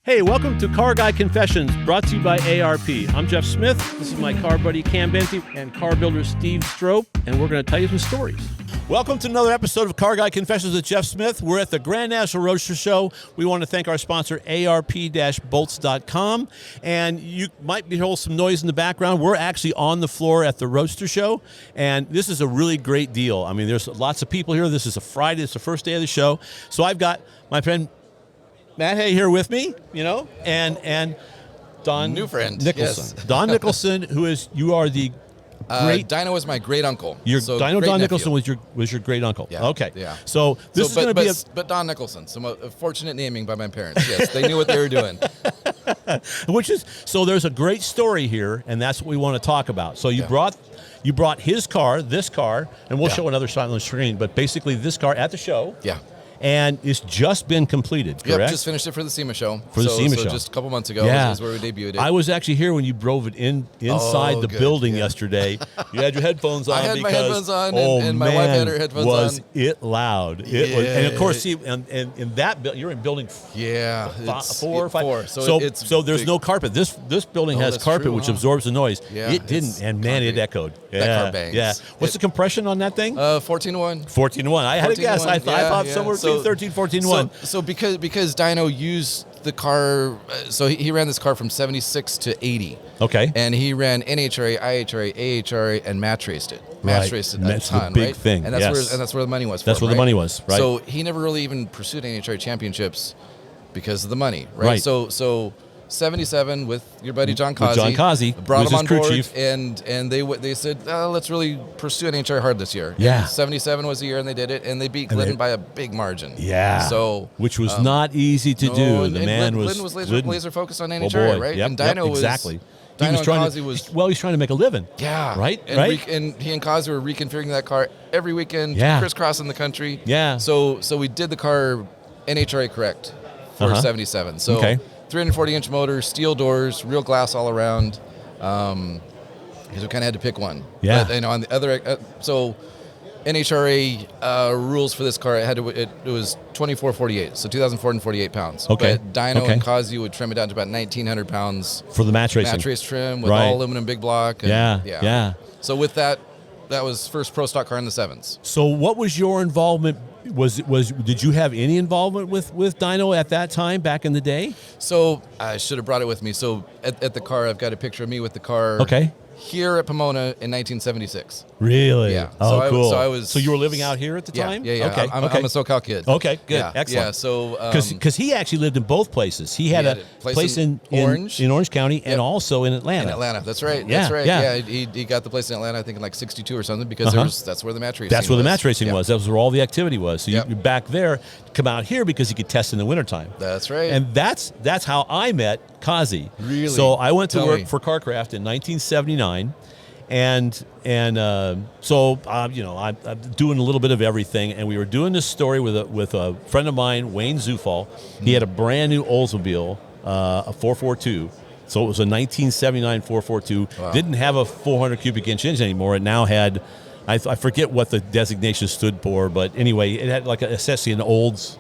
Hey, welcome to Car Guy Confessions, brought to you by ARP. I'm Jeff Smith. This is my car buddy Cam Benty and car builder Steve Strope, and we're going to tell you some stories. Welcome to another episode of Car Guy Confessions with Jeff Smith. We're at the Grand National Roadster Show. We want to thank our sponsor, ARP-bolts.com. And you might hear some noise in the background. We're actually on the floor at the Roadster Show, and this is a really great deal. I mean, there's lots of people here. This is a Friday. It's the first day of the show. So I've got my friend Matt Hay here with me, and Don New friend, Nicholson. yes. Don Nicholson, you are the great Dyno was my great uncle. Your so Dyno great Don nephew. Nicholson was your great uncle. Yeah. Okay. Yeah. So this is going to be but Don Nicholson. Some fortunate naming by my parents. Yes, they knew what they were doing. So there's a great story here, and that's what we want to talk about. So you brought his car, this car, and we'll show another shot on the screen. But basically, this car at the show. Yeah. And it's just been completed, correct? Yep, just finished it for the SEMA show. For the SEMA show. Just a couple months ago is where we debuted it. I was actually here when you drove it inside the building yesterday. You had your headphones on. I had my headphones on, and my man, wife had her headphones was on. it loud. It was, and of course, see, and in that building, you're in building four or five. Four. So there's big. No carpet. This building has carpet, true, which huh? absorbs the noise. Yeah, it didn't, and man, it echoed. That car bangs. Yeah. What's the compression on that thing? 14-1. 14-1. I had a guess. I thought somewhere between 13, 14-1. So because Dyno used the car, so he ran this car from 76 to 80. Okay. And he ran NHRA, IHRA, AHRA, and match raced it. Match raced it a ton, the big right? thing. And that's where the money was. That's where the money was, right? So he never really even pursued NHRA championships because of the money, right? Right. So 77 with your buddy John Causey. John Causey, brought him on crew board, chief. and they said, let's really pursue NHRA hard this year. Yeah. And 77 was the year, and they did it, and they beat Glidden by a big margin. Yeah. So which was not easy to do. And The man Glidden was laser focused on NHRA, right? Yep, And Dyno was exactly. Dyno He was and trying Causey to. was He's trying to make a living. yeah, Right. And right. and he and Causey were reconfiguring that car every weekend, crisscrossing the country. Yeah. So we did the car NHRA correct for 77. So 340-inch motor, steel doors, real glass all around. Because we kind of had to pick one. Yeah. But, on the other, so NHRA rules for this car, it was 2448, so 2,448 pounds. Okay. But Dyno and Causey would trim it down to about 1,900 pounds For the match racing. match race trim with all aluminum big block. And, Yeah. So with that was first pro stock car in the sevens. So what was your involvement? Did you have any involvement with Dyno at that time back in the day? So I should have brought it with me. So at the car, I've got a picture of me with the car. Okay. Here at Pomona in 1976. Really? Yeah. Oh, cool. So you were living out here at the time? Yeah. Okay. I'm a SoCal kid. Okay. Good. Yeah. Excellent. Yeah. So because he actually lived in both places. He had a place in Orange County and also in Atlanta. In Atlanta. That's right. Yeah, That's right. yeah. He got the place in Atlanta, I think in like 62 or something, because that's where the match racing was. That's where the match racing was. That was where all the activity was. So Yep. you're back there, come out here because you could test in the wintertime. That's right. And that's how I met Causey. Really? So I went to Tell work me. for CarCraft in 1979. So I'm doing a little bit of everything, and we were doing this story with a friend of mine, Wayne Zufall. He had a brand new Oldsmobile, a 442. So it was a 1979 442. Wow. Didn't have a 400 cubic inch engine anymore. It now had, I forget what the designation stood for, but anyway, it had like essentially an Olds.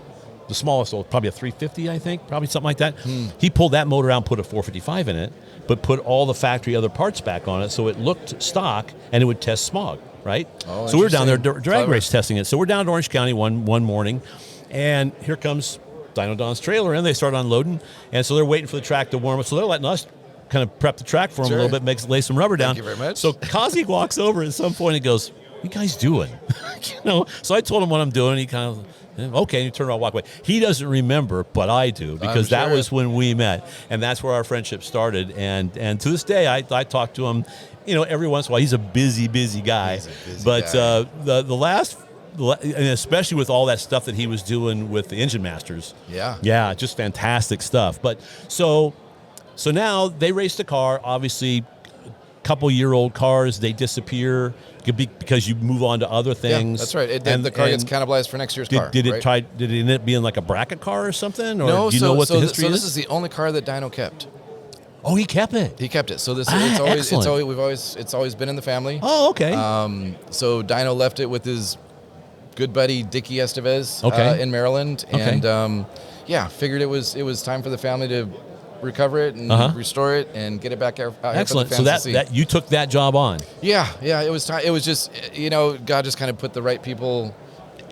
The smallest old, probably a 350, I think, probably something like that. He pulled that motor out and put a 455 in it, but put all the factory other parts back on it, so it looked stock and it would test smog, right? Oh, so we were down there interesting. drag Clever. race testing it. So we're down to Orange County one morning, and here comes Dyno Don's trailer, and they start unloading, and so they're waiting for the track to warm up. So they're letting us kind of prep the track for them a little bit, lay some rubber down. Thank you very much. So Causey walks over at some point and goes, "What you guys doing?" So I told him what I'm doing. He kind of, okay, and you turn around, walk away. He doesn't remember, but I do, because that was when we met, and that's where our friendship started. And to this day, I talk to him, every once in a while. He's a busy guy, but guy. The last, and especially with all that stuff that he was doing with the Engine Masters, just fantastic stuff. But so now they race the car, obviously. Couple-year-old cars, they disappear because you move on to other things. Yeah, that's right. The car gets cannibalized for next year's car. Did right? it end up being like a bracket car or something? Or No. do you know what the history is? This is the only car that Dyno kept. Oh, he kept it. He kept it. So it's always been in the family. Oh, okay. So Dyno left it with his good buddy Dickie Estevez Okay. in Maryland, Okay. and figured it was time for the family to recover it and restore it and get it back out. Excellent. So that you took that job on. Yeah. It was time. It was just, God just kind of put the right people.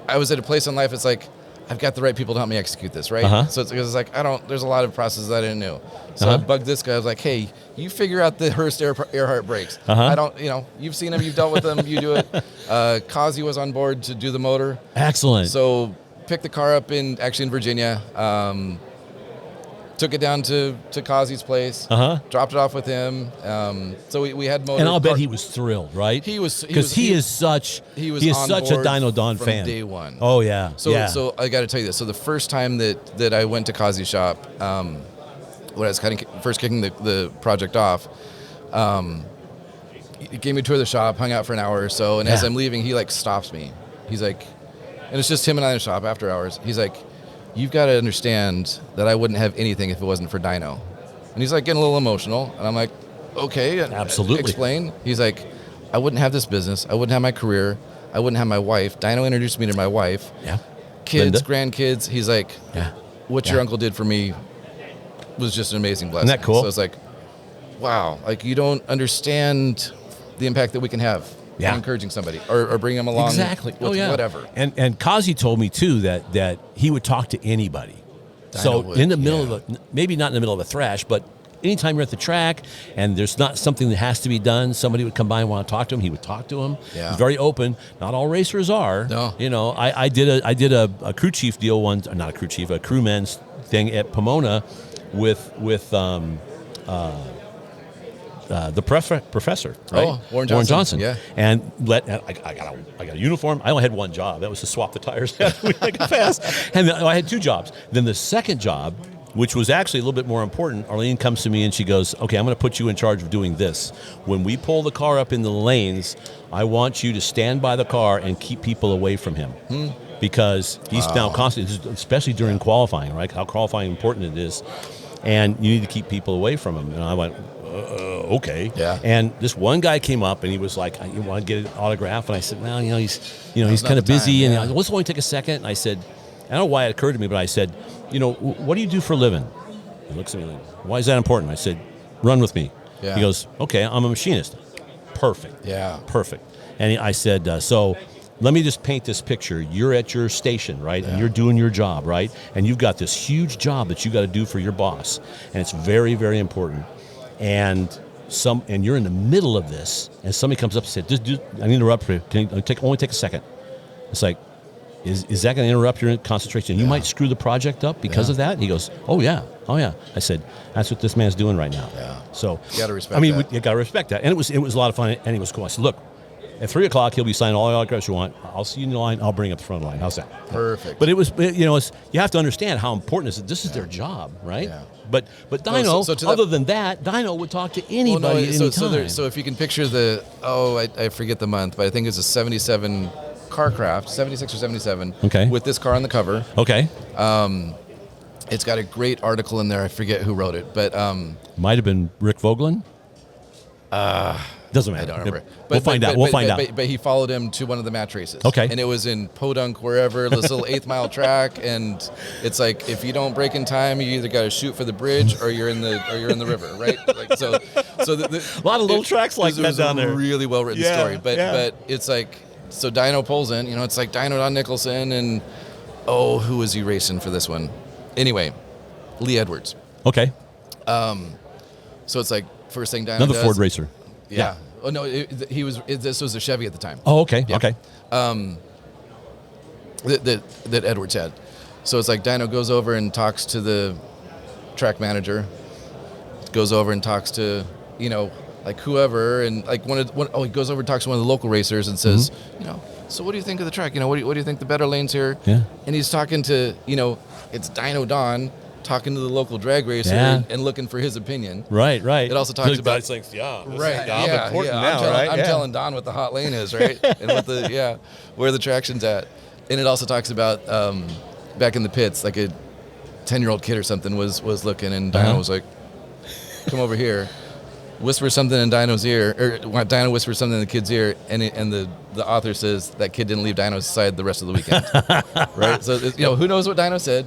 I was at a place in life. It's like, I've got the right people to help me execute this, right? So it's like, there's a lot of processes I didn't know. So I bugged this guy. I was like, hey, you figure out the Hurst Earhart brakes. I don't, you've seen them, you've dealt with them, you do it. Kazi was on board to do the motor. Excellent. So picked the car up in Virginia. Took it down to Kazi's place, dropped it off with him. So we had motor. And I'll bet he was thrilled, right? He was, because he is such a Dyno Don from fan. Day one. Oh yeah. So I got to tell you this. So the first time that I went to Kazi's shop, when I was first kicking the project off, he gave me a tour of the shop, hung out for an hour or so, and as I'm leaving, he like stops me. He's like, and it's just him and I in the shop after hours. He's like, you've got to understand that I wouldn't have anything if it wasn't for Dyno. And he's like getting a little emotional. And I'm like, okay. Absolutely. Explain. He's like, I wouldn't have this business. I wouldn't have my career. I wouldn't have my wife. Dyno introduced me to my wife. Yeah. Kids, grandkids. He's like, what your uncle did for me was just an amazing blessing. Isn't that cool? So it's like, wow. Like, you don't understand the impact that we can have. Yeah. Encouraging somebody or bringing them along. Exactly. With whatever. And Kazi told me too that he would talk to anybody. In the middle of maybe not in the middle of a thrash, but anytime you're at the track and there's not something that has to be done, somebody would come by and want to talk to him. He would talk to him. Yeah. He's very open. Not all racers are. No. I did a crew chief deal once, not a crew chief, a crewman's thing at Pomona with the professor, right? Warren Johnson. Yeah. And I got a uniform. I only had one job. That was to swap the tires after we got fast. And I had two jobs. Then the second job, which was actually a little bit more important, Arlene comes to me and she goes, okay, I'm going to put you in charge of doing this. When we pull the car up in the lanes, I want you to stand by the car and keep people away from him. Because he's now constantly, especially during qualifying, right? How qualifying important it is. And you need to keep people away from him. And I went, okay. Yeah. And this one guy came up and he was like, you want to get an autograph? And I said, well, he's kind of busy. And let's only take a second. And I said, I don't know why it occurred to me, but I said, what do you do for a living? He looks at me like, why is that important? I said, run with me. Yeah. He goes, okay, I'm a machinist. Perfect. Yeah. Perfect. And I said, so let me just paint this picture. You're at your station, right? And you're doing your job, right? And you've got this huge job that you got to do for your boss. And it's very, very important. And you're in the middle of this, and somebody comes up and says, I need to interrupt you. Can you only take a second? It's like, is that going to interrupt your concentration? You might screw the project up because of that? He goes, oh yeah. I said, that's what this man's doing right now. Yeah. So you got to respect that. You got to respect that. And it was a lot of fun, and it was cool. I said, look, at 3 o'clock, he'll be signing all the autographs you want. I'll see you in the line. I'll bring up the front line. How's that? Perfect. But it was, you have to understand how important this is their job, right? Yeah. But Dyno, other than that, Dyno would talk to anybody at any time. So if you can picture I forget the month, but I think it's a 77 Carcraft, 76 or 77, with this car on the cover. Okay. It's got a great article in there. I forget who wrote it, but might have been Rick Vogelin. Doesn't matter. I don't remember. We'll find out. But he followed him to one of the match races. Okay. And it was in Podunk, wherever, this little 8th-mile track, and it's like, if you don't break in time, you either got to shoot for the bridge or you're in the river, right? Like so a lot of little tracks like that down there. It was a really well written story, but it's like, so Dyno pulls in, it's like Dyno Don Nicholson, and who was he racing for this one? Anyway, Lee Edwards. Okay. So it's like, first thing Dyno another does, Ford racer. Yeah. Oh no, this was a Chevy at the time. Oh, okay. Yeah. Okay. That Edwards had. So it's like Dyno goes over and talks to the track manager. Goes over and talks to like whoever, and like he goes over and talks to one of the local racers and says, so what do you think of the track? What do you think the better lanes here? Yeah. And he's talking to it's Dyno Don talking to the local drag racer and looking for his opinion. Right. It also talks about I'm telling Don what the hot lane is, right? And what where the traction's at. And it also talks about back in the pits, like a 10-year-old kid or something was looking, and Dyno was like, "Come over here." whispers something in Dyno's ear, or Dyno whispers something in the kid's ear, and the author says that kid didn't leave Dyno's side the rest of the weekend. Right? So, who knows what Dyno said?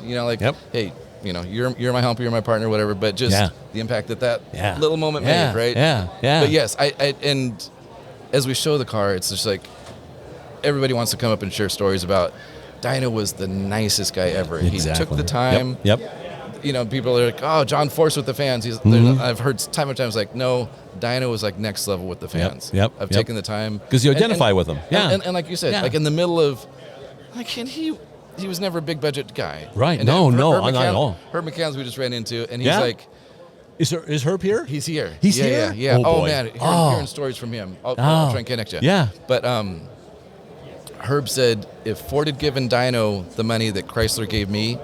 Hey, you're my helper, you're my partner, whatever, but just the impact that little moment made, right? Yeah, yeah. But yes, and as we show the car, it's just like everybody wants to come up and share stories about Dyno was the nicest guy ever. Exactly. He took the time. Yep. People are like, oh, John Force with the fans. I've heard time and times like, no, Dyno was like next level with the fans. I've taken the time. Because you identify with them. Yeah. And like you said, like in the middle of, like, he was never a big budget guy. Right. And No, Herb not at all. Herb McCann's we just ran into, and he's like, Is Herb here? He's here. He's here? Yeah. Oh, boy. Man, hearing stories from him. I'll try and connect you. Yeah. But Herb said if Ford had given Dyno the money that Chrysler gave me,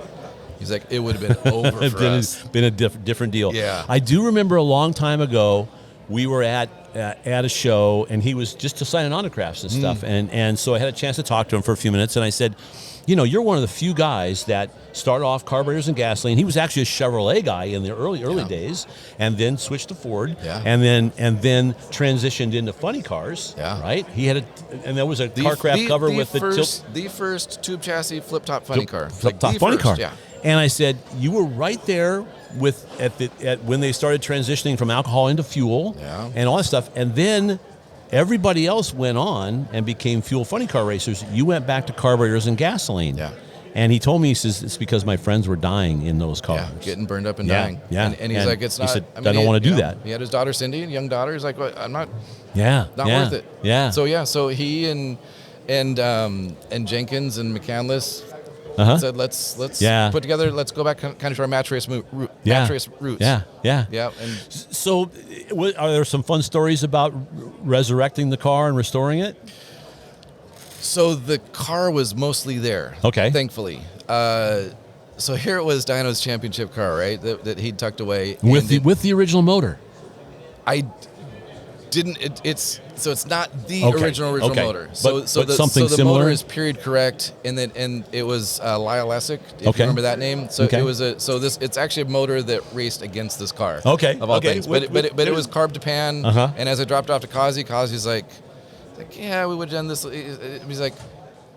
he's like, it would have been over for us. Been a different deal. Yeah. I do remember a long time ago, we were at a show, and he was just signing autographs and stuff. And so I had a chance to talk to him for a few minutes, and I said, you're one of the few guys that started off carburetors and gasoline. He was actually a Chevrolet guy in the early days, and then switched to Ford, and then transitioned into funny cars. Right. He had and there was a Carcraft cover with the first tube chassis flip top funny car. Flip top funny car. Yeah. And I said, you were right there when they started transitioning from alcohol into fuel and all that stuff, and then everybody else went on and became fuel funny car racers. You went back to carburetors and gasoline. Yeah. And he told me, he says, it's because my friends were dying in those cars. Yeah, getting burned up and dying. Yeah. And he's like, it's not. He said, I don't want to do that. He had his daughter Cindy, young daughter. He's like, well, I'm not. Not worth it. Yeah. So he and Jenkins and McCandless said, let's put together. Let's go back kind of to our match race roots. Yeah. And so, are there some fun stories about resurrecting the car and restoring it? So the car was mostly there. Okay. Thankfully. So here it was, Dyno's championship car, right? That he'd tucked away with the original motor. I didn't. It's not the original motor. So but the something the similar? motor is period correct, and it was Lyle Lessig, if you remember that name. So it was it's actually a motor that raced against this car. Okay. Of all things, but it was carb to pan, and as I dropped off to Kazi's like, yeah, we would have done this. He's like,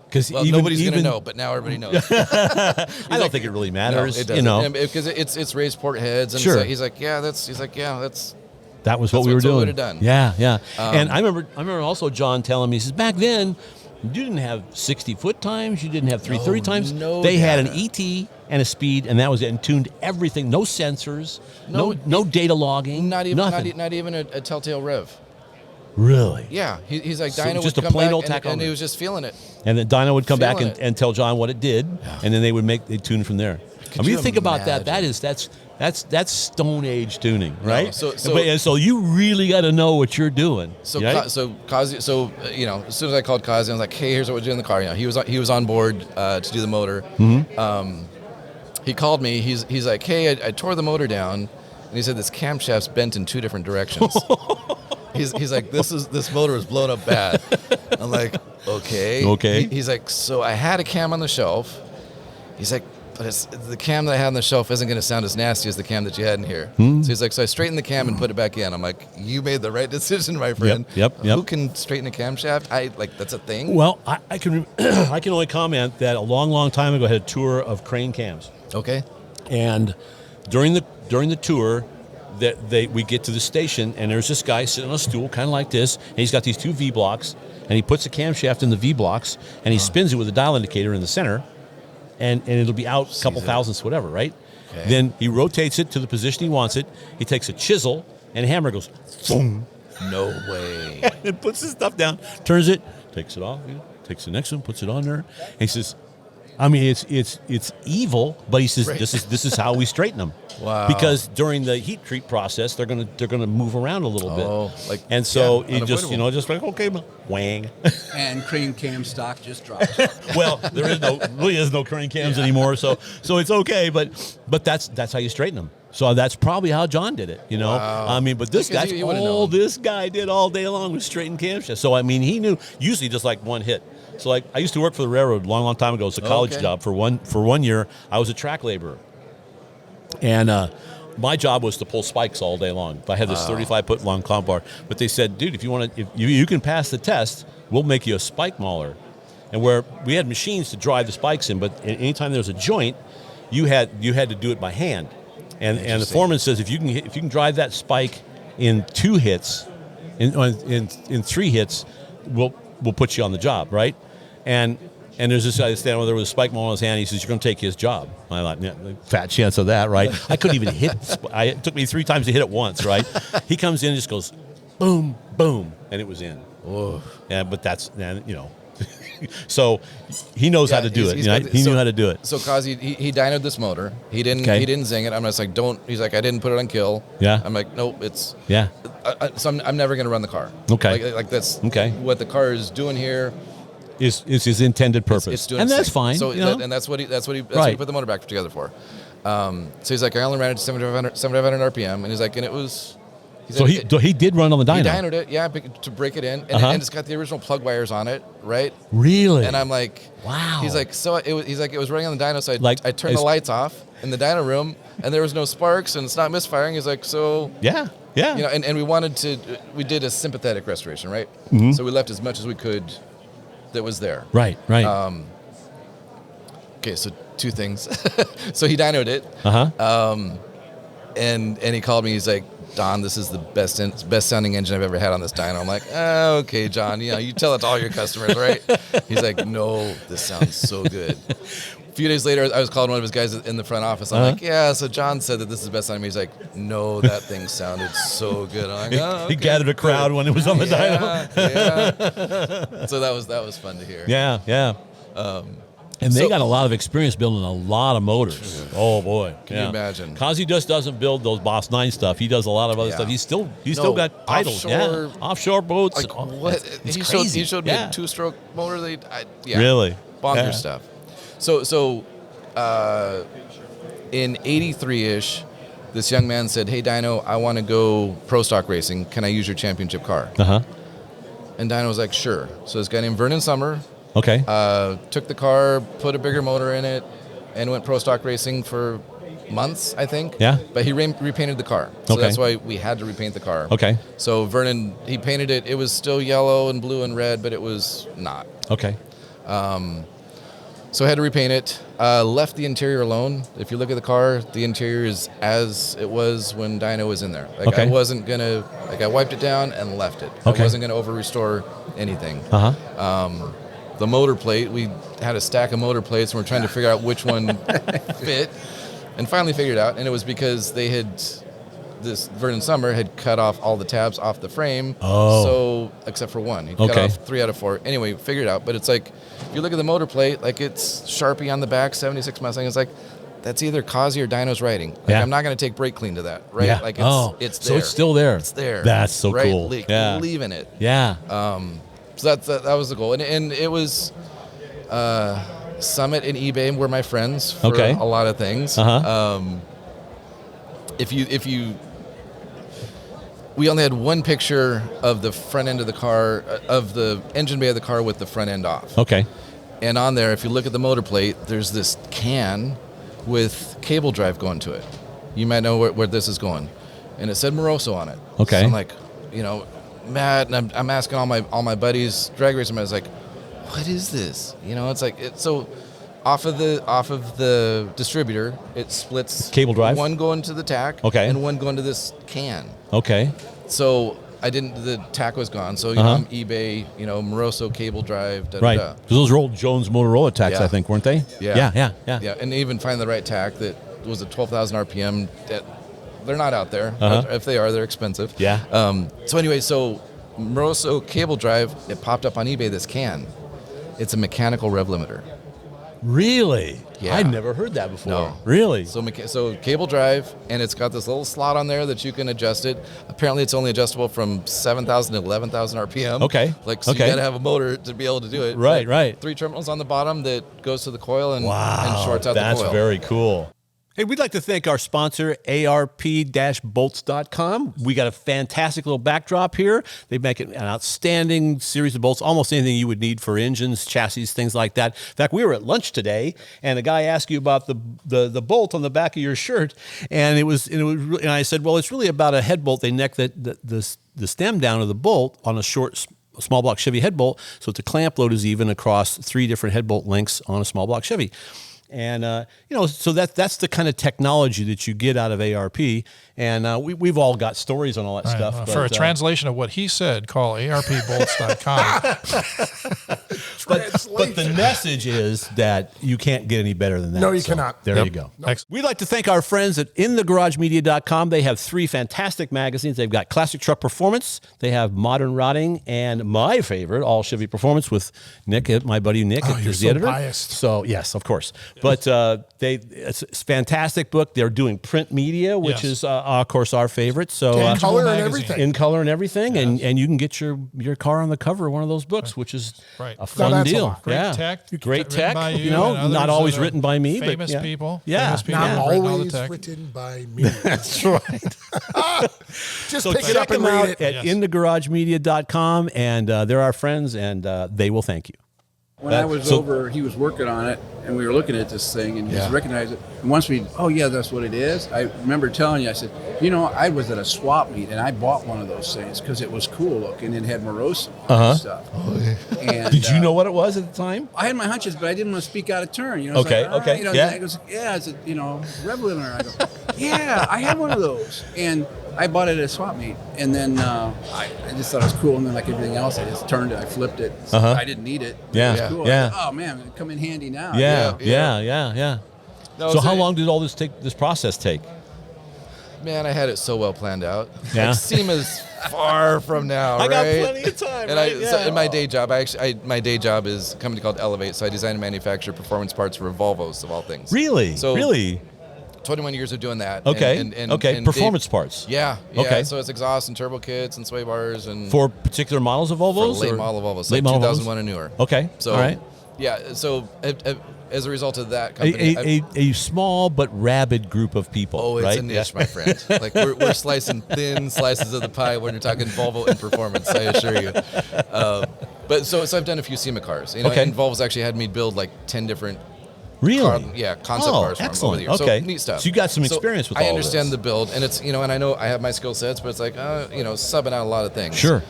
because nobody's going to know, but now everybody knows. I don't think it really matters. No, it doesn't. Because it's raised port heads, and sure. He's like, that's. That was what we were doing. What we would have done. Yeah. And I remember also John telling me, he says, back then, you didn't have 60-foot times, you didn't have 330 times. They had an ET and a speed, and that was it, and tuned everything. No sensors, no data logging, nothing. Not even a telltale rev. Really? Yeah. He's like, Dyno just would a come plain back old tachometer. and he was just feeling it. And then Dyno would come back Feeling and tell John what it did, and then they'd tune from there. You think about that. That's Stone Age tuning, right? So you really got to know what you're doing. So right? as soon as I called Kazi, I was like, hey, here's what we're doing in the car. He was on board to do the motor. He called me. He's like, hey, I tore the motor down, and he said this camshaft's bent in two different directions. He's like, this motor is blown up bad. I'm like, okay. He's like, so I had a cam on the shelf. He's like, but the cam that I had on the shelf isn't going to sound as nasty as the cam that you had in here. So he's like, so I straightened the cam and put it back in. I'm like, you made the right decision, my friend. Yep. Who can straighten a camshaft? That's a thing. Well, I can I can only comment that a long time ago I had a tour of crane cams. Okay. And during the tour, we get to the station, and there's this guy sitting on a stool, kind of like this, and he's got these two V blocks, and he puts a camshaft in the V blocks, and he spins it with a dial indicator in the center. And it'll be out a couple thousandths, whatever, right? Okay. Then he rotates it to the position he wants it. He takes a chisel, and a hammer goes, boom. No way. And puts his stuff down, turns it, takes it off, takes the next one, puts it on there. And he says, I mean, it's evil, but he says, this is how we straighten them. Wow. Because during the heat treat process, they're gonna move around a little bit. And so he just just like, okay, wang. And crane cam stock just dropped. Well, there is no crane cams anymore, so it's okay, but that's how you straighten them. So that's probably how John did it, Wow. I mean, but that's all this guy did all day long was straighten camshafts. So I mean, he knew usually just like one hit. So like I used to work for the railroad a long time ago. It's a college job for one year. I was a track laborer. And my job was to pull spikes all day long. I had this 35-foot long comp bar. But they said, dude, if you can pass the test, we'll make you a spike mauler. And where we had machines to drive the spikes in, but anytime there was a joint, you had to do it by hand. And the foreman says if you can drive that spike in 2 hits, in 3 hits, we'll put you on the job, right? And there's this guy standing there with a spike mauler in his hand. He says, "You're going to take his job." I thought, yeah, fat chance of that, right? I couldn't even hit. It took me 3 times to hit it once, right? He comes in and just goes, boom, boom, and it was in. Whoa. Yeah, but that's, so he knows how to do it. He knew how to do it. So Kazi, he dynoed this motor. He didn't zing it. I'm just like, don't. He's like, I didn't put it on kill. Yeah. I'm like, nope. It's yeah. So I'm never gonna run the car. Okay. Like that's okay. What the car is doing here is his intended purpose. It's doing and that's thing. fine. So and that's what he right. put the motor back together for. So he's like, I only ran it to 7,500 RPM, and he's like, and it was. So he did run on the dyno. He dynoed it, yeah, to break it in, and it's got the original plug wires on it, right? Really? And I'm like, wow. He's like, it was running on the dyno, so I turned the lights off in the dyno room, and there was no sparks, and it's not misfiring. He's like, so yeah. And we did a sympathetic restoration, right? Mm-hmm. So we left as much as we could that was there. Right. Okay, so 2 things. So he dynoed it. And he called me. He's like, Don, this is the best sounding engine I've ever had on this dyno. I'm like, okay, John, you tell it to all your customers, right? He's like, no, this sounds so good. A few days later, I was calling one of his guys in the front office. I'm like, yeah, so John said that this is the best sounding. He's like, no, that thing sounded so good. I'm like, okay, he gathered a crowd when it was on the dyno. Yeah. So that was fun to hear. Yeah. And they got a lot of experience building a lot of motors. Oh boy! Can you imagine? Kazi just doesn't build those Boss 9 stuff. He does a lot of other stuff. He's still got titles. Offshore boats. Like what? He showed me a 2-stroke motor. Really bonkers stuff. So in '83-ish, this young man said, "Hey Dyno, I want to go pro stock racing. Can I use your championship car?" And Dyno was like, "Sure." So this guy named Vernon Summer. Okay. Took the car, put a bigger motor in it, and went pro stock racing for months, I think. Yeah. But he repainted the car. So that's why we had to repaint the car. Okay. So Vernon, he painted it. It was still yellow and blue and red, but it was not. Okay. So I had to repaint it. Left the interior alone. If you look at the car, the interior is as it was when Dyno was in there. I wasn't going to, I wiped it down and left it. I wasn't going to over-restore anything. The motor plate, we had a stack of motor plates, and we're trying to figure out which one fit, and finally figured out, and it was because this Vernon Summer had cut off all the tabs off the frame, so except for one. He cut off 3 out of 4. Anyway, figured it out, but it's like, if you look at the motor plate, like it's Sharpie on the back, 76 Mustang, it's like, that's either Kazi or Dyno's writing. I'm not going to take brake clean to that, right? Yeah. Like it's there. So it's still there. It's there. That's so cool. Leaving it. Yeah. So that was the goal, and it was Summit and eBay were my friends for a lot of things. We only had one picture of the front end of the car, of the engine bay of the car with the front end off. Okay. And on there, if you look at the motor plate, there's this can with cable drive going to it. You might know where this is going, and it said Moroso on it. Okay. So I'm like, Matt, and I'm asking all my buddies, drag racing, I was like, what is this? It's like so off of the distributor, it splits cable drive, one going to the tack, and one going to this can. Okay. So the tack was gone. So on eBay, Moroso cable drive. Right. Because those are old Jones Motorola tacks, I think, weren't they? Yeah. And even find the right tack that was a 12,000 RPM. They're not out there. If they are, they're expensive. Yeah. So anyway, Moroso cable drive, it popped up on eBay, this can. It's a mechanical rev limiter. Really? Yeah. I'd never heard that before. No. Really? So cable drive, and it's got this little slot on there that you can adjust it. Apparently, it's only adjustable from 7,000 to 11,000 RPM. Okay. You got to have a motor to be able to do it. Right. 3 terminals on the bottom that goes to the coil and shorts out the coil. That's very cool. Hey, we'd like to thank our sponsor, ARP-bolts.com. We got a fantastic little backdrop here. They make an outstanding series of bolts, almost anything you would need for engines, chassis, things like that. In fact, we were at lunch today, and a guy asked you about the bolt on the back of your shirt, and and I said, well, it's really about a head bolt. They neck the stem down of the bolt on a small block Chevy head bolt, so the clamp load is even across 3 different head bolt lengths on a small block Chevy. And, so that's the kind of technology that you get out of ARP. And we've all got stories on all that stuff. Well, for a translation of what he said, call ARPbolts.com. But the message is that you can't get any better than that. No, you cannot. There you go. Nope. We'd like to thank our friends at InTheGarageMedia.com. They have 3 fantastic magazines. They've got Classic Truck Performance, they have Modern Rotting, and my favorite, All Chevy Performance with Nick, my buddy Nick, Oh, is you're the so editor. biased. So yes, of course. But it's a fantastic book. They're doing print media, which is of course our favorite. So In color and magazine. everything. in color and everything, and you can get your car on the cover of one of those books, which is Right. a fun that's a deal. lot. Great yeah. tech. Great Written tech. by You you know, and others not always that are written by me, famous but people. Yeah. Famous people Not have written all the always tech. written by me. That's right. Just So pick it check up and them out read it. at InTheGarageMedia.com, and they're our friends, and they will thank you. When I was over, he was working on it, and we were looking at this thing, and he Yeah. recognized it. And once oh yeah, that's what it is. I remember telling you, I said, I was at a swap meet, and I bought one of those things because it was cool looking and had Moroso and stuff. And, Did you know what it was at the time? I had my hunches, but I didn't want to speak out of turn. It's Okay, like, okay, and yeah. I goes, yeah, it's a, Revelator. I go, yeah, I had one of those, and I bought it at a swap meet, and then I just thought it was cool, and then like everything else, I just turned it, I flipped it. I didn't need it. Yeah, It was cool. yeah. I thought, oh man, it'd come in handy now. Yeah. No, So how long did all this process take? Man, I had it so well planned out. Yeah. Like, SEMA's far from now, I got right? plenty of time, And right? so in my day job, my day job is a company called Elevate, so I design and manufacture performance parts for Volvos of all things. Really? So really? 21 years of doing that. Okay. And Performance parts. Yeah. Okay. So it's exhaust and turbo kits and sway bars and For particular models of Volvos? for late or- model Volvos, Late like model 2001 and newer. Okay. So all right. yeah. So as a result of that company, A small but rabid group of people. oh, it's right? a niche, my friend. Like we're slicing thin slices of the pie when you're talking Volvo and performance. I assure you. But so I've done a few SEMA cars. Okay. And Volvo's actually had me build like 10 different. Really? Concept cars for them over excellent. the years. Okay. So neat stuff. So you got some experience with I all understand this. the build, and it's and I know I have my skill sets, but it's like subbing out a lot of things. Sure.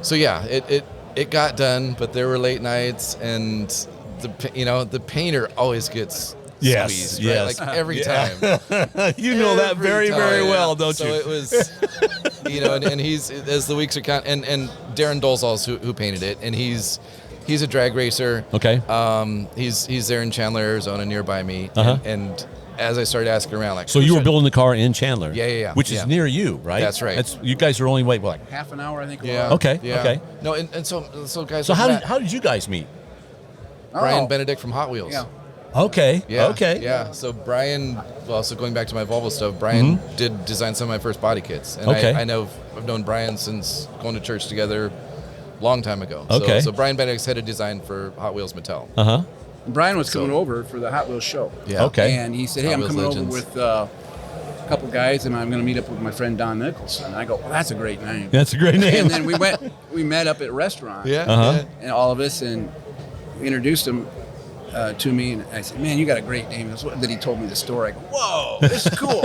So yeah, it got done, but there were late nights, and the painter always gets squeezed, right? yes. Like every time. You know that Every very, time. very well, don't so you? it was, and he's as the weeks are counting, and Darren Dolzals who painted it, and he's a drag racer. Okay. He's there in Chandler, Arizona, nearby me, Uh-huh. and as I started asking around, like, So you were building the car in Chandler? Yeah. Which is Yeah. near you, right? That's right. You guys are only like. Half an hour, I think. Yeah. Okay, Yeah. okay. No, and so guys. So like Matt, how did you guys meet? Brian Benedict from Hot Wheels. Yeah. Okay. Yeah. Okay. Yeah. So Brian, so going back to my Volvo stuff, Brian did design some of my first body kits, and Okay. I've known Brian since going to church together, long time ago. Okay. So Brian Benedict's head of design for Hot Wheels Mattel. Uh huh. Brian was coming over for the Hot Wheels show. Yeah. Okay. And he said, hey, Hot I'm Wheels coming Legends. over with a couple guys, and I'm going to meet up with my friend Don Nicholson. And I go, well, that's a great name. That's a great name. And then we met up at a restaurant. Yeah. Uh-huh. And all of us, and we introduced him to me, and I said, man, you got a great name. Then he told me the story. I go, whoa, this is cool.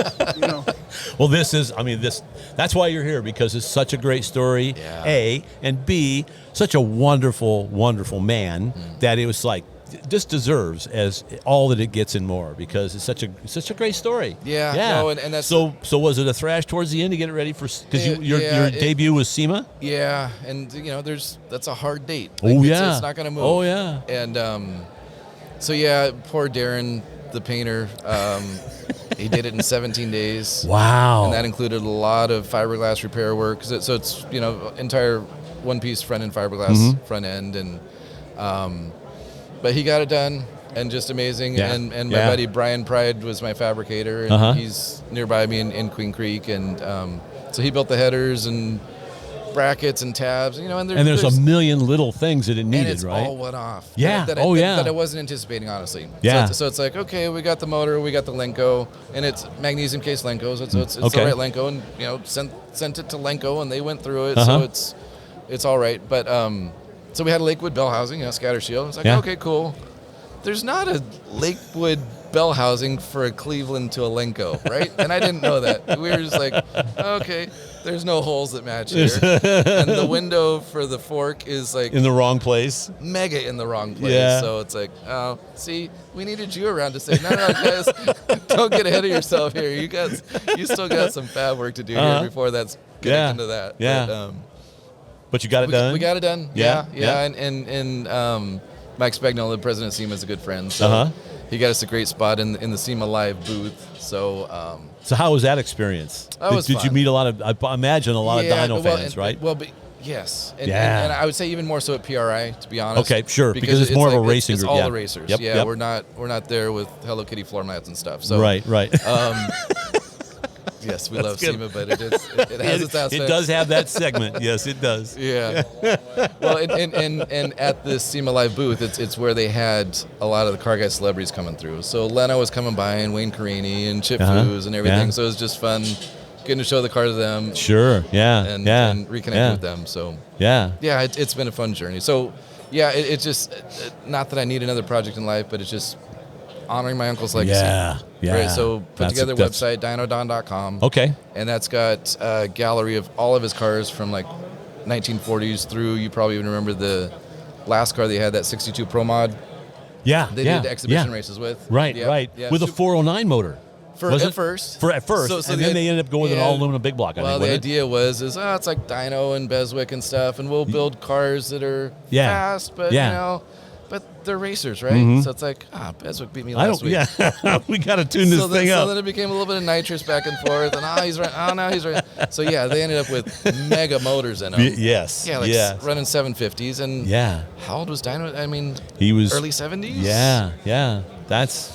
Well, that's why you're here, because it's such a great story, Yeah. A, and B, such a wonderful, wonderful man that it was like, just deserves as all that it gets and more, because it's such a great story. Yeah, no, and that's- so was it a thrash towards the end to get it ready for, because your Yeah, debut was SEMA? Yeah, and that's a hard date. Oh, It's- yeah. It's not gonna move. Oh, yeah. And so yeah, poor Darren, the painter. He did it in 17 days. Wow. And that included a lot of fiberglass repair work. So it's entire one-piece front end fiberglass front end, and but he got it done, and just amazing. Yeah. And my buddy Brian Pride was my fabricator, and he's nearby me in Queen Creek, and so he built the headers and brackets and tabs, you know, and there's a million little things that it needed, and it's right? all one off. Yeah. That I wasn't anticipating, honestly. Yeah. So it's like, okay, we got the motor, we got the Lenco, and it's magnesium case Lenco, so it's Okay. the right Lenco, and you know, sent it to Lenco, and they went through it, Uh-huh. so it's all right. But so we had a Lakewood bell housing, scatter shield. It's like, Yeah. okay, cool. There's not a Lakewood bell housing for a Cleveland to a Lenco, right? And I didn't know that. We were just like, okay, there's no holes that match here. And the window for the fork is like In the wrong place. mega in the wrong place. Yeah. So it's like, oh, see, we needed you around to say, no, guys, don't get ahead of yourself here. You still got some fab work to do Uh-huh. here before that's Yeah. getting into that. Yeah. But you got it done? We got it done. Yeah. Yeah. And Mike Spagnolo, the president of SEMA, is a good friend. So Uh-huh. he got us a great spot in the SEMA Live booth. So So how was that experience? That was Did you fun. meet a lot of, I imagine, a lot of Dyno fans, right? Yes. Yeah. And I would say even more so at PRI, to be honest. Okay, sure, because it's more of a racing it's group, all yeah. the racers. Yep, Yeah, yep. we're not there with Hello Kitty floor mats and stuff. So Right. yes, we love good. SEMA, but it has its aspects. It does have that segment. Yes, it does. Yeah. Well, and at the SEMA Live booth, it's where they had a lot of the car guy celebrities coming through. So Leno was coming by, and Wayne Carini, and Chip Uh-huh. Foose, and everything. Yeah. So it was just fun getting to show the car to them. Sure. Yeah. And reconnect yeah. with them. So Yeah. yeah, it's been a fun journey. So yeah, it's just not that I need another project in life, but it's just honoring my uncle's legacy. Yeah. Yeah. Right, so put That's together a that's- website, dynodon.com. Okay. And that's got a gallery of all of his cars from like 1940s through, you probably even remember the last car they had, that 62 Pro Mod. Yeah. They yeah. did exhibition yeah. races with. Right. Yeah, Right. yeah. With a So- 409 motor. Was at it? first. At first. So And then they ended up going with an all aluminum big block, I Well, think, the wasn't it? idea was it's like Dyno and Beswick and stuff, and we'll build cars that are Yeah. fast, but Yeah. you know, but they're racers, right? So it's like, Beswick beat me last week. Yeah. We got to tune this thing So up. then it became a little bit of nitrous back and forth, and he's right. Oh, now he's right. So yeah, they ended up with mega motors in them. Yes. Yeah, like yes. running 750s. And Yeah. how old was Dyno? I mean, He was early 70s. Yeah. Yeah. That's,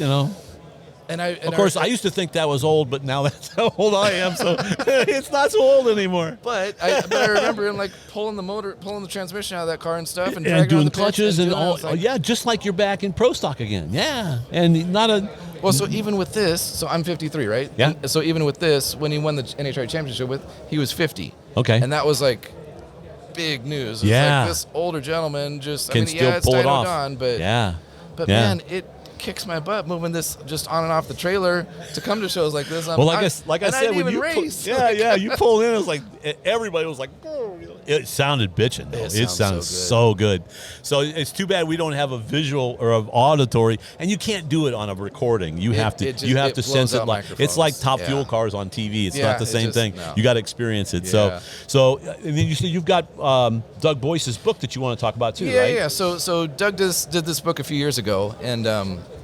And Of course, I used to think that was old, but now that's how old I am, so it's not so old anymore. But I remember him like pulling the transmission out of that car and stuff, and And dragging doing on the the pitch clutches and doing it. all. It's like- Yeah, just like you're back in pro stock again. Yeah, and not a. Well, so even with this, so I'm 53, right? Yeah. And so even with this, when he won the NHRA championship he was 50. Okay. And that was like big news. It's Yeah. like this older gentleman just, Can still it's pull it Dyno off. Don, but Yeah. But Yeah. man, it kicks my butt moving this just on and off the trailer to come to shows like this. Well, like I and said, I didn't when even you race. you pulled in, it was like everybody was like, "Oh," it sounded bitchin'. Though. It It sounds sounded so good. So it's too bad we don't have a visual or an auditory, and you can't do it on a recording. You have to it just- you have it to blows sense it out like it's like microphones. Top Yeah. Fuel cars on TV. It's Yeah, not the it same just- thing. no. You got to experience it. Yeah. So and then you said you've got Doug Boyce's book that you want to talk about too, Yeah, right? yeah. So Doug did this book a few years ago, and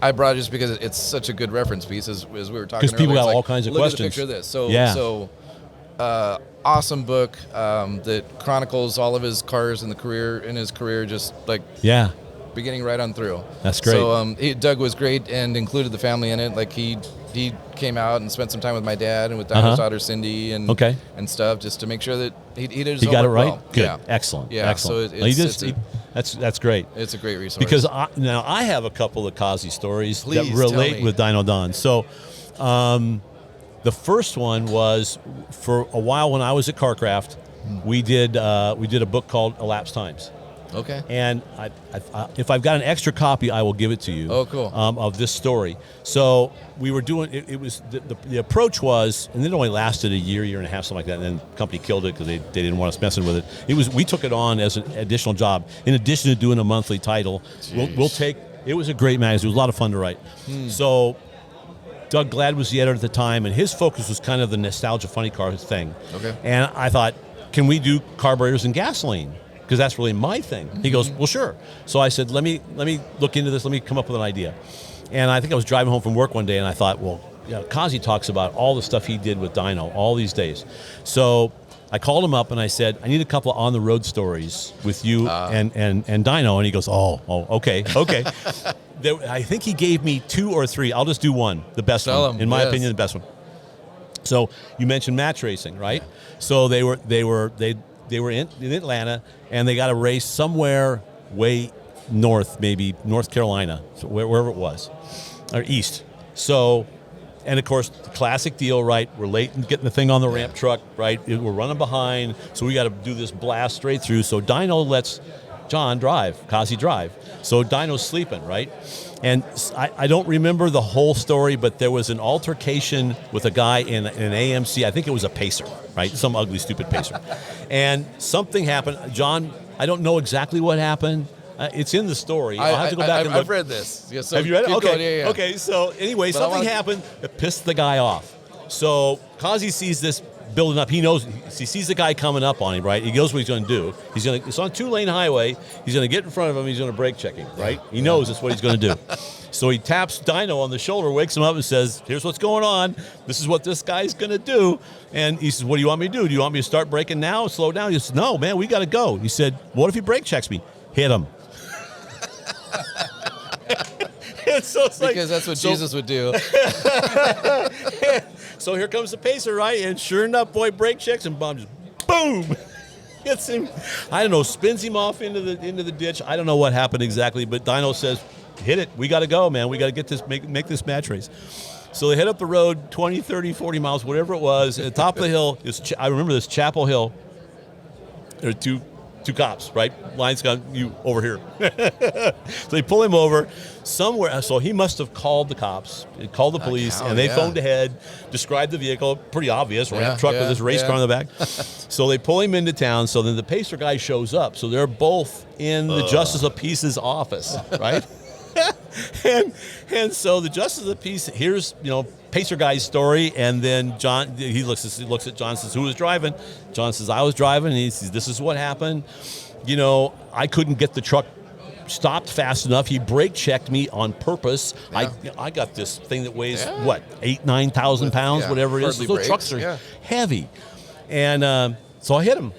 I brought it just because it's such a good reference piece, as we were talking. 'Cause people earlier. got It's all kinds of look questions. At the picture of this. Yeah. Awesome book that chronicles all of his cars in his career, just like Yeah. beginning right on through. That's great. So Doug was great and included the family in it. Like he came out and spent some time with my dad and with Dyno's daughter Cindy and Okay. and stuff, just to make sure that he did his He got it homework right. well. Good. Yeah. Excellent. Yeah. Excellent. So Well, that's great. it's a great resource. Because now I have a couple of Kazi stories Please that tell relate me. with Dyno Don. So, the first one was for a while when I was at CarCraft. We did a book called Elapsed Times, Okay. and I, if I've got an extra copy, I will give it to you. Oh, cool. Of this story. So we were doing it. It was the approach was, and it only lasted a year and a half, something like that. And then the company killed it because they didn't want us messing with it. We took it on as an additional job in addition to doing a monthly title. We'll take. It was a great magazine. It was a lot of fun to write. So Doug Glad was the editor at the time, and his focus was kind of the nostalgia funny car thing. Okay. And I thought, can we do carburetors and gasoline? Because that's really my thing. He goes, well, sure. So I said, let me look into this. Let me come up with an idea. And I think I was driving home from work one day, and I thought, well, Kazi talks about all the stuff he did with Dyno all these days. So I called him up and I said, I need a couple of on-the-road stories with you and Dyno. And he goes, oh, okay. I think he gave me 2 or 3. I'll just do one, the best Tell one. him, In my yes. opinion, the best one. So you mentioned match racing, right? So they they were in Atlanta, and they got a race somewhere way north, maybe North Carolina, so wherever it was, or east. So, and of course, the classic deal, right? We're late in getting the thing on the ramp truck, right? We're running behind, so we got to do this blast straight through. So Dyno lets John drive, Kazi drive. So Dyno's sleeping, right? And I don't remember the whole story, but there was an altercation with a guy in an AMC. I think it was a Pacer, right? Some ugly, stupid Pacer. And something happened. John, I don't know exactly what happened. It's in the story. I'll have to go back and look. I've read this. Yeah, so have you read it? Okay. Going, yeah. Okay. So anyway, something happened that pissed the guy off. So Kazi sees this building up. He knows. He sees the guy coming up on him. Right. He knows what he's going to do. It's on a 2-lane highway. He's going to get in front of him. He's going to brake check him. Right. He knows that's what he's going to do. So he taps Dyno on the shoulder, wakes him up, and says, "Here's what's going on. This is what this guy's going to do." And he says, "What do you want me to do? Do you want me to start braking now? Slow down?" He says, "No, man. We got to go." He said, "What if he brake checks me?" Hit him. So it's because that's what Jesus would do. So here comes the Pacer, right? And sure enough, boy, brake checks and bomb just boom hits him. I don't know, spins him off into the ditch. I don't know what happened exactly, but Dyno says, "Hit it. We got to go, man. We got to get this, make this match race." So they head up the road 20, 30, 40 miles, whatever it was. At the top of the hill, I remember this Chapel Hill. There are two cops, right? Line's got you over here. So they pull him over somewhere. So he must have called the cops, called the police, and they phoned ahead, described the vehicle. Pretty obvious, ramp truck with this race car in the back. So they pull him into town. So then the Pacer guy shows up. So they're both in the Justice of Peace's office, right? and so the Justice of the Peace hears, Pacer guy's story, and then John, he looks at John, says, "Who was driving?" John says, "I was driving." And he says, "This is what happened. I couldn't get the truck stopped fast enough. He brake checked me on purpose. Yeah. I got this thing that weighs 8,000-9,000 pounds, whatever it is. Those trucks are heavy, and so I hit him."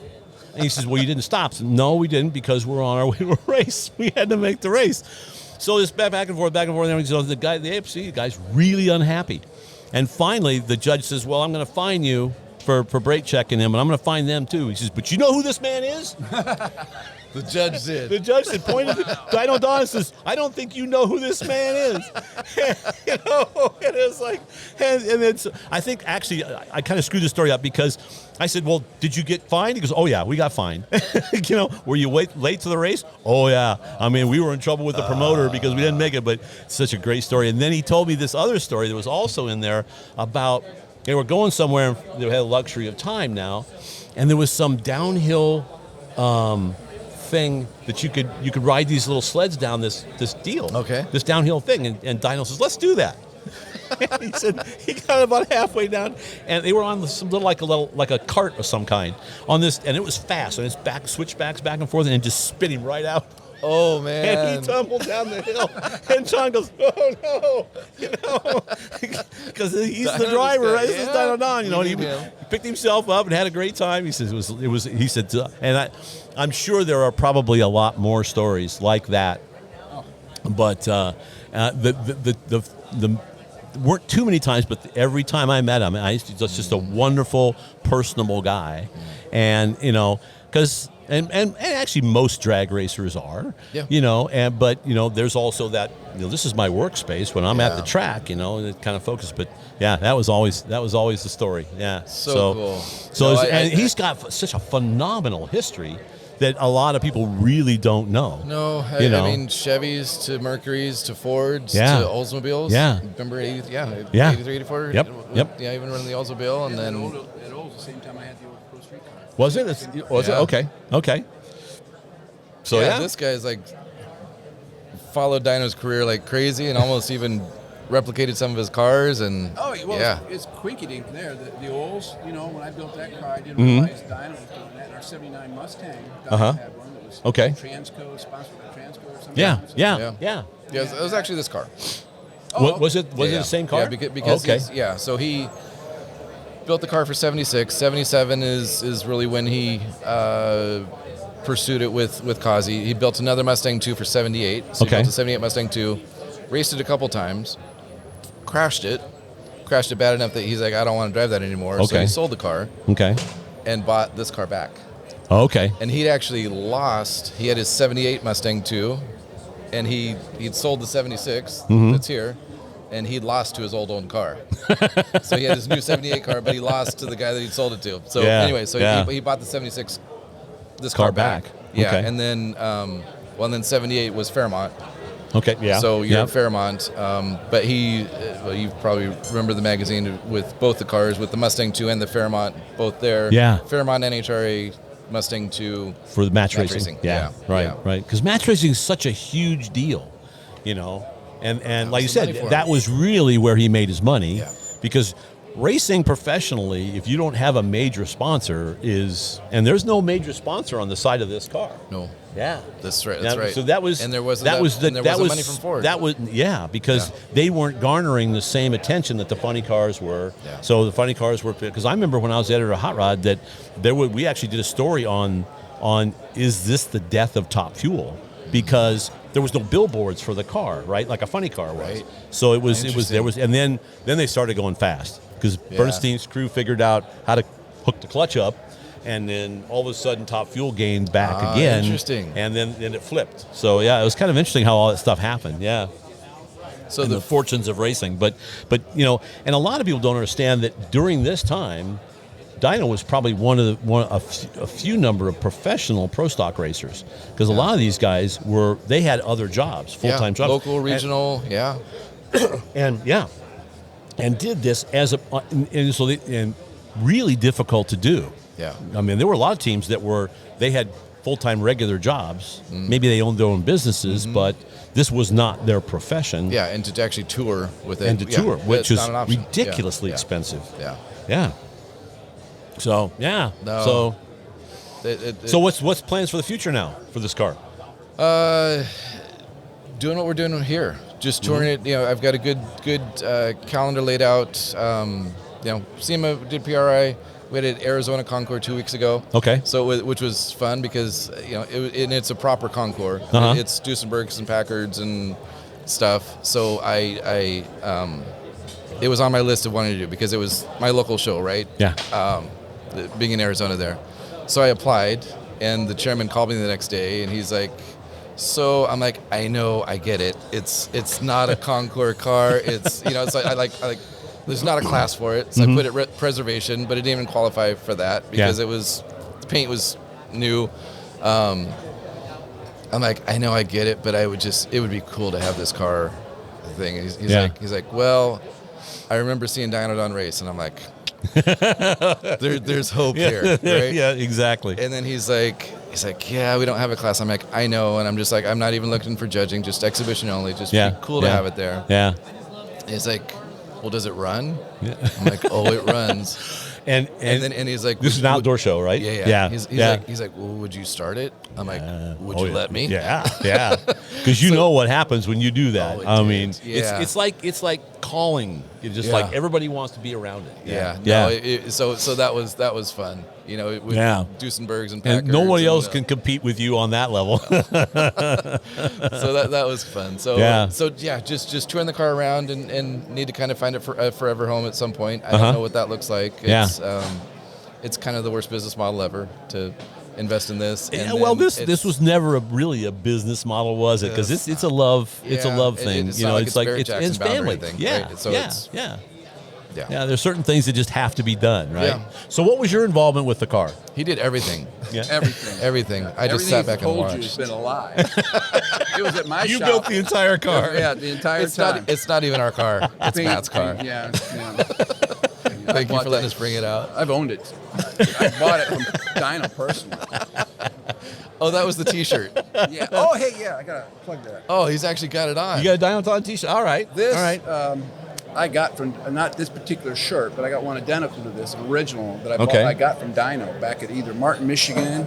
And he says, "Well, you didn't stop." So, "No, we didn't, because we're on our way to a race. We had to make the race." So this back and forth, and everything. So the AFC guy's really unhappy. And finally, the judge says, "Well, I'm going to fine you for brake checking him, and I'm going to fine them too." He says, "But you know who this man is?" The judge did. The judge said, pointed to Dyno Don, says, "I don't think you know who this man is." And it's like, and it's, I think actually, I kind of screwed the story up because I said, "Well, did you get fined?" He goes, "Oh yeah, we got fined." "Were you late to the race?" "Oh yeah. I mean, we were in trouble with the promoter because we didn't make it," but it's such a great story. And then he told me this other story that was also in there about, they were going somewhere, and they had a luxury of time now, and there was some downhill thing that you could ride these little sleds down this deal, this downhill thing, and Dyno says, "Let's do that." He said he got about halfway down, and they were on some like a cart of some kind on this, and it was fast, and it's switchbacks back and forth, and it just spit him right out. Oh man! And he tumbled down the hill, and John goes, "Oh no," because he's the driver, right? This is Dyno Don, and he picked himself up and had a great time. He says it was. He said, and I'm sure there are probably a lot more stories like that, but the weren't too many times, but every time I met him, he's just a wonderful, personable guy, and because. And actually most drag racers are, but there's also that, this is my workspace when I'm at the track, and it kind of focused. But yeah, that was always the story. Yeah. So cool. So he's got such a phenomenal history that a lot of people really don't know. No, I mean, Chevys to Mercurys to Fords to Oldsmobiles. Yeah. Remember 83, 84? Yep. Yeah, even running the Oldsmobile, and then at Olds, the same time I had the old Pro Street car. Was it? Was it? Okay. So this guy's like followed Dyno's career like crazy, and almost even replicated some of his cars. And it's quinky dink there. The Olds, when I built that car, I didn't realize Dyno was doing that. In our '79 Mustang, Dyno had one that was Transco, sponsored by Transco or something. Yeah. It was actually this car. Was it the same car? Yeah, because so he built the car for 76. 77 is really when he pursued it with Kazi. He built another Mustang 2 for 78. So he built a 78 Mustang 2, raced it a couple times, crashed it bad enough that he's like, "I don't want to drive that anymore." So he sold the car and bought this car back. Oh, okay. And he'd actually lost. He had his 78 Mustang too, and he'd sold the 76 that's here, and he'd lost to his old car. So he had his new 78 car, but he lost to the guy that he'd sold it to. So anyway, he bought the 76, this car back. Yeah, okay. and then and then 78 was Fairmont. Okay, yeah. So you're at Fairmont, but you probably remember the magazine with both the cars, with the Mustang 2 and the Fairmont, both there. Yeah. Fairmont NHRA, Mustang 2. For the match racing. Yeah, right. Because match racing is such a huge deal, you know. And like you said, that was really where he made his money. Yeah. Because racing professionally, if you don't have a major sponsor, and there's no major sponsor on the side of this car. No. Yeah, that's right. That's right. So that was and there was that was the that was money from Ford. That was because they weren't garnering the same attention that the funny cars were. Yeah. So the funny cars were, because I remember when I was editor of Hot Rod that we actually did a story on is this the death of Top Fuel, because there was no billboards for the car, right? Like a funny car was. Right. So it was and then they started going fast because Bernstein's crew figured out how to hook the clutch up. And then all of a sudden, Top Fuel gained back again. Interesting. And then it flipped. So yeah, it was kind of interesting how all that stuff happened. Yeah. So the fortunes of racing, but you know, and a lot of people don't understand that during this time, Dyno was probably a few number of professional pro stock racers, because a lot of these guys they had other jobs, full-time jobs, local, regional, and did this as and really difficult to do. Yeah. I mean, there were a lot of teams that they had full-time regular jobs. Maybe they owned their own businesses, but this was not their profession. Yeah, and to actually tour with it. And to tour, which is option. ridiculously expensive. Yeah. Yeah. So, yeah. No. So what's plans for the future now for this car? Doing what we're doing here. Just touring it. You know, I've got a good calendar laid out. SEMA did PRI. We had Arizona Concours 2 weeks ago. Okay. So which was fun because it's a proper Concours. It's Duesenbergs and Packards and stuff. So it was on my list of wanting to do because it was my local show, right? Yeah. Being in Arizona there. So I applied, and the chairman called me the next day, and he's like, so I'm like, I know, I get it. It's not a Concours car. It's it's like I like. There's not a class for it, so I put it preservation, but it didn't even qualify for that because the paint was new. I'm like, I know, I get it, but it would be cool to have this car thing. And he's like, well, I remember seeing Dyno Don race, and I'm like, there's hope here, right? Yeah, exactly. And then he's like, yeah, we don't have a class. I'm like, I know, and I'm just like, I'm not even looking for judging, just exhibition only. Just be cool to have it there. Yeah. And he's like, well, does it run? Yeah. I'm like, oh, it runs. And he's like, this is an outdoor show, right? Yeah. He's like, well, would you start it? I'm like, would you let me? Yeah. Because you know what happens when you do that. I mean, yeah. it's like calling. It's just like everybody wants to be around it. Yeah. So that was fun. With Duesenbergs and Packards. And nobody else can compete with you on that level. So that was fun. So just touring the car around and need to kind of find a forever home at some point. I don't know what that looks like. It's kind of the worst business model ever to invest in this. This was never really a business model, was it? Because it's a love thing. It's like it's family thing. Yeah, right? So yeah. There's certain things that just have to be done, right? Yeah. So what was your involvement with the car? He did everything. Yeah. Everything. I just sat back and watched. It's been a lie. It was at my shop. You built the entire car. Yeah, the entire time. It's not even our car. It's Matt's car. Yeah. Thank you for letting us bring it out. I've owned it. I bought it from Dyno personally. Oh, that was the T-shirt. Yeah. Oh, hey, yeah. I gotta plug that. Oh, he's actually got it on. You got a Dyno Don T-shirt. All right. This. All right. I got from not this particular shirt, but I got one identical to this, original that I got from Dyno back at either Martin, Michigan,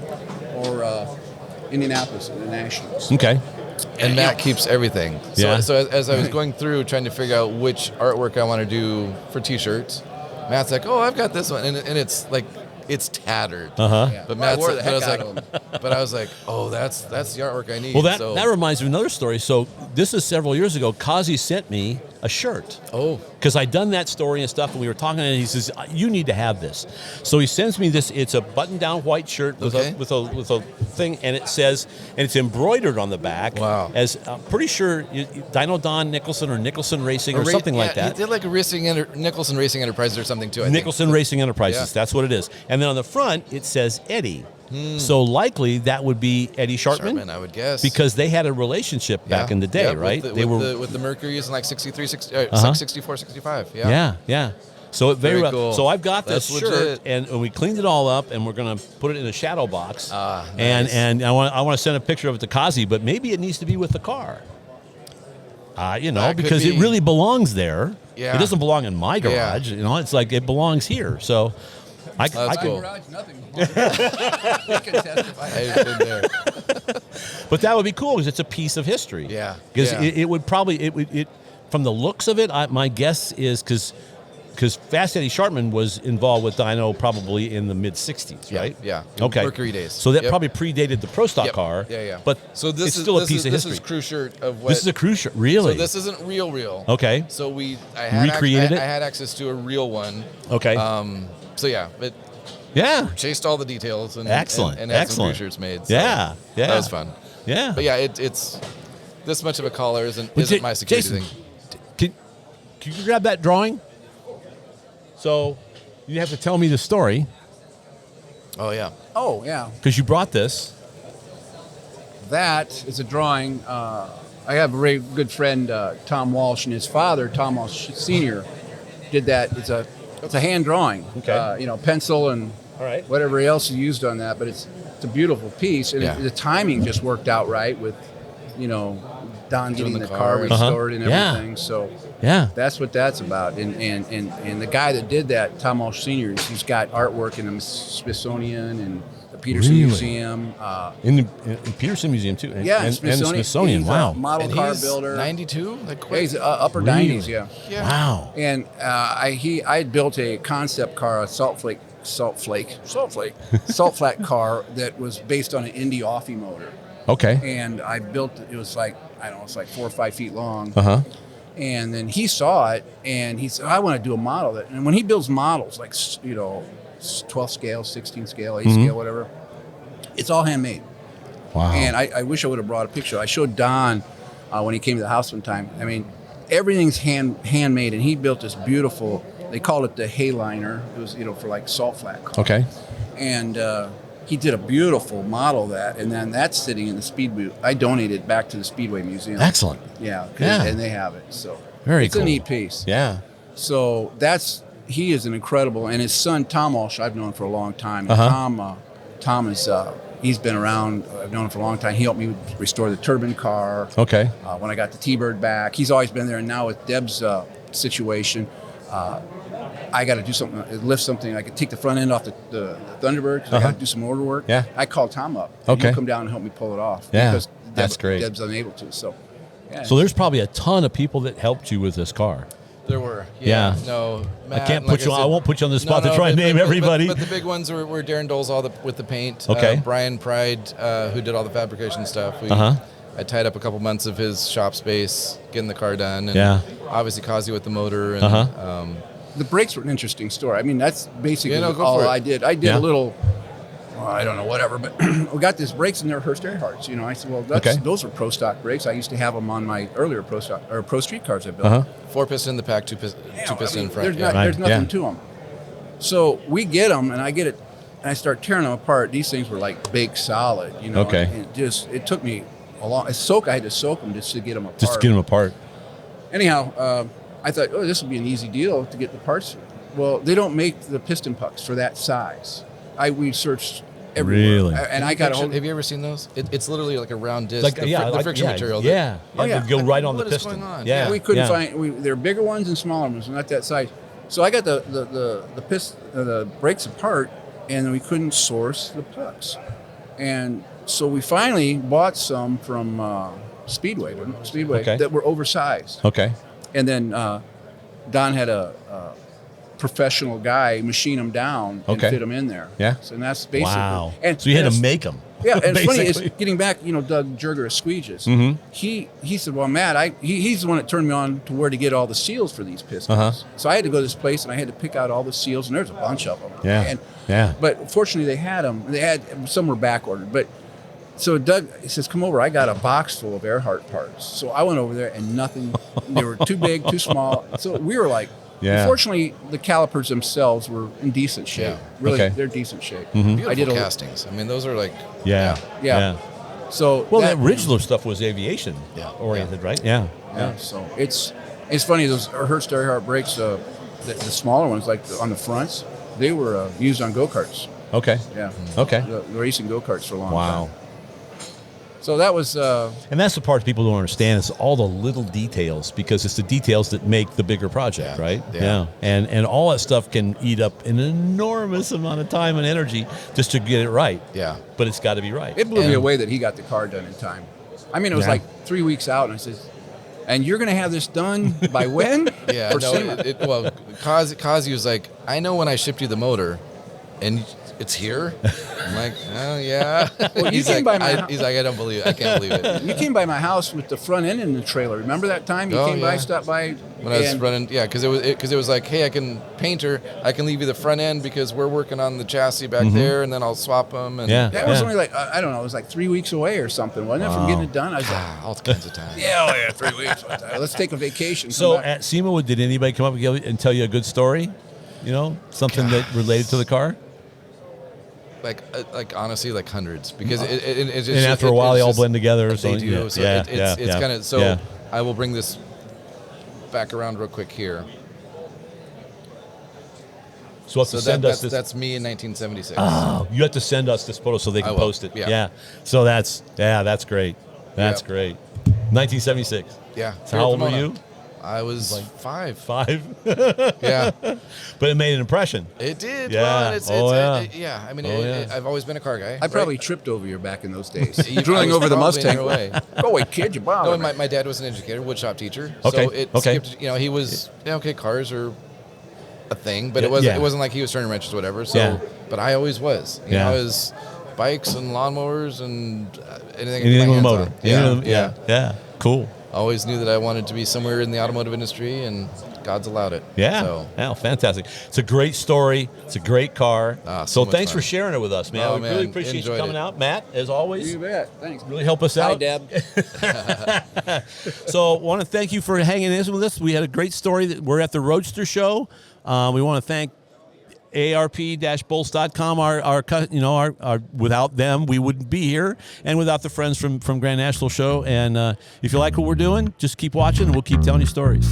or Indianapolis at the Nationals. Okay. And Matt keeps everything. So as I was going through trying to figure out which artwork I want to do for T-shirts, Matt's like, "Oh, I've got this one," and it's like it's tattered. Yeah. But Matt's, I was like, "Oh, that's the artwork I need." Well, that reminds me of another story. So this is several years ago. Kazi sent me a shirt. Oh. because I'd done that story and stuff, and we were talking, and he says, "You need to have this." So he sends me this. It's a button-down white shirt with a thing, and it says, and it's embroidered on the back. Wow. As I'm pretty sure Dyno Don Nicholson or Nicholson Racing or something like that. He did like a Nicholson Racing Enterprises or something too. I think. Nicholson Racing Enterprises. Yeah. That's what it is. And then on the front it says Eddie. So likely that would be Eddie Sharpman, I would guess, because they had a relationship back in the day, right? With they with the Mercuries in like 63, 64, 65. Yeah. Yeah. So it very Very well. cool. So I've got this That's shirt, legit. and we cleaned it all up, and we're gonna put it in a shadow box. Nice. And I want to send a picture of it to Kazi, but maybe it needs to be with the car. That could because it be. really belongs there. Yeah. It doesn't belong in my Yeah. garage. It's like it belongs here. So I That's could. cool. Garage, nothing. You can testify. I've been there. But that would be cool because it's a piece of history. Yeah. Because Yeah. it would probably from the looks of it, my guess is because Fast Eddie Sharpman was involved with dyno probably in the mid '60s, right? Yeah. Okay. Mercury days. So that Yep. probably predated the Pro Stock Yep. car. Yeah. But so this it's is still a this piece is, of this history. is crew shirt of what. This is a cruise shirt, really. So this isn't real. Okay. So I had Recreated it? I had access to a real one. Okay. So yeah, but yeah. chased all the details and Excellent. and had Excellent. some crew shirts made. So Yeah. that was fun. Yeah. But yeah, it's this much of a collar isn't But my security Jason, thing. Can you grab that drawing? So you have to tell me the story Oh yeah. Oh, yeah. because you brought this. That is a drawing. I have a very good friend, Tom Walsh, and his father, Tom Walsh Sr., did that. It's a hand drawing. Okay. Pencil and All right. whatever else you used on that, but it's a beautiful piece, and Yeah. the timing just worked out right with, Don getting the the car. car restored and Yeah. everything. So Yeah. that's what that's about. And the guy that did that, Tom Walsh Sr., he's got artwork in the Smithsonian and the Peterson Really? Museum. In the Peterson Museum too. And, Yeah, and the Smithsonian. He's a Wow. model And car he's builder. 92. Like Yeah, quick. he's upper Really? 90s, yeah. Yeah. Wow. And I had built a concept car, a salt flat car that was based on an Indy Offie motor. Okay. And I built it was like, I don't know, it's like 4 or 5 feet long. Uh-huh. And then he saw it and he said, I want to do a model that. And when he builds models, like, 12 scale, 16 scale, 8 scale, whatever, it's all handmade. Wow. And I wish I would have brought a picture. I showed Don when he came to the house one time. I mean, everything's handmade, and he built this beautiful. They called it the Hayliner. It was for like salt flat cars. Okay. And he did a beautiful model of that, and then that's sitting in the Speedway. I donated it back to the Speedway Museum. Excellent. Yeah, Yeah. and they have it. So Very it's cool. a neat piece. Yeah. So he is an incredible, and his son Tom Walsh I've known for a long time. And Tom is he's been around. I've known him for a long time. He helped me restore the turbine car. Okay. When I got the T-Bird back, he's always been there. And now with Deb's situation, I got to do something, lift something. I could take the front end off the Thunderbird. 'Cause I got to do some motor work. Yeah. I called Tom up. Okay. He'll come down and help me pull it off. Yeah, Because that's great. Deb's unable to. So. Yeah. So there's probably a ton of people that helped you with this car. There were. Yeah. No. Matt, I can't and put like you on. I said- won't put you on the spot to No, try and but- name but- everybody. But the big ones were Darren Dole's with the paint. Okay. Brian Pride, who did all the fabrication stuff. I tied up a couple months of his shop space, getting the car done. And Yeah. obviously Kazi with the motor. And, The brakes were an interesting story. I mean, that's basically Yeah, no, go all for it. I did. I did Yeah. a little, I don't know, whatever, but we got these brakes and they're Hurst Earharts. I said, well, those are Pro Stock brakes. I used to have them on my earlier Pro Street cars I built. 4-piston in the pack, two piston in front. There's nothing Yeah. to them. So we get them, and I get it, and I start tearing them apart. These things were like baked solid, Okay. And it took me a long. I had to soak them just to get them apart. Just to get them apart. Anyhow, I thought, this would be an easy deal to get the parts. Well, they don't make the piston pucks for that size. We searched everywhere. Really? And I got a hold. Have you ever seen those? It's literally like a round disc. Like, the friction material. Yeah. Oh, yeah. They go right on the What is piston. going on? Yeah. We couldn't yeah. find. There are bigger ones and smaller ones, not that size. So I got the brakes apart, and we couldn't source the pucks. And so we finally bought some from Speedway Okay. that were oversized. Okay. And then Don had a professional guy machine them down and Okay. fit them in there. Yeah. So and that's basically. Wow. And So you had to that's- make them. Yeah, and it's funny is Basically. getting back, Doug Jerger of Squeege's. He said, well, Matt, he's the one that turned me on to where to get all the seals for these pistons. So I had to go to this place and I had to pick out all the seals, and there's a bunch of them. Yeah. Yeah. But fortunately, they had them. Some were back ordered, but. So Doug says, come over. I got a box full of Earhart parts. So I went over there and nothing. They were too big, too small. So we were like, Yeah. Fortunately, the calipers themselves were in decent shape. Yeah. Really, Okay. they're decent shape. Beautiful I did a castings. I mean, those are like Yeah. Yeah. So Well, that Ridgeler stuff was aviation Yeah. oriented, right? Yeah. Yeah. So it's funny. Those Hertz Earhart brakes, the smaller ones, like on the fronts, they were used on go-karts. Okay. Yeah. Okay. The racing go-karts for a long Wow. time. So that was And that's the part people don't understand is all the little details, because it's the details that make the bigger project, Yeah. right? Yeah. And all that stuff can eat up an enormous amount of time and energy just to get it right. Yeah. But it's got to be right. it blew me And- away that he got the car done in time. I mean, it was Yeah. like 3 weeks out, and I says, "And you're going to have this done by when?" Yeah, For no, SEMA. well, Kazi was like, I know when I shipped you the motor, and it's here. I'm like, oh yeah. Well, you he's came like, by my he's like, I don't believe it. I can't believe it. You came by my house with the front end in the trailer. Remember that time you Oh, came by, yeah. stopped by? When I was and- running, yeah, because it was like, hey, I can paint her. I can leave you the front end because we're working on the chassis back there, and then I'll swap them. And Yeah. That was only like, I don't know, it was like 3 weeks away or something, wasn't it, from getting it done? I was like, all kinds of time. yeah, oh yeah, 3 weeks. Let's take a vacation. come So back. at SEMA, did anybody come up and tell you a good story? Something that related to the car? Like honestly, like hundreds, because it's just, And after a while, they all just- blend together. So They do. yeah, So yeah, it's yeah, kind of so. yeah. I will bring this back around real quick here. So you have So to send us this. that's me in 1976. Oh, you have to send us this photo so they I can will, post it. yeah. So that's great. That's Yeah. great. 1976. Yeah. So how old were Pomona. you? I was 5. 5. Yeah, But it made an impression. it did. Yeah. Well, and it's, Oh, yeah. yeah. I mean, Oh, yeah. I've always been a car guy. I probably tripped over you back in those days. I Drilling was over the probably in Mustang. your way. Go away, kid, you No, bother and me. my dad was an educator, woodshop teacher. Okay, So it okay. skipped. He was okay. Cars are a thing, but Yeah, it wasn't like he was turning wrenches or whatever. So, Yeah. but I always was. You Yeah. know, I was bikes and lawnmowers and anything. I could Anything get my with a hands motor. on. Anything Yeah, with- yeah. Cool. Always knew that I wanted to be somewhere in the automotive industry, and God's allowed it. Yeah. So, Yeah, fantastic. It's a great story. It's a great car. So So much thanks fun. for sharing it with us, man. Oh, we really man, appreciate you enjoyed coming it. out. Matt, as always. You bet. Thanks. Really help us Hi, out. Deb. So want to thank you for hanging in with us. We had a great story. That we're at the Roadster Show. We want to thank ARP-bolts.com. Our without them, we wouldn't be here, and without the friends from Grand National Show. And if you like what we're doing, just keep watching, and we'll keep telling you stories.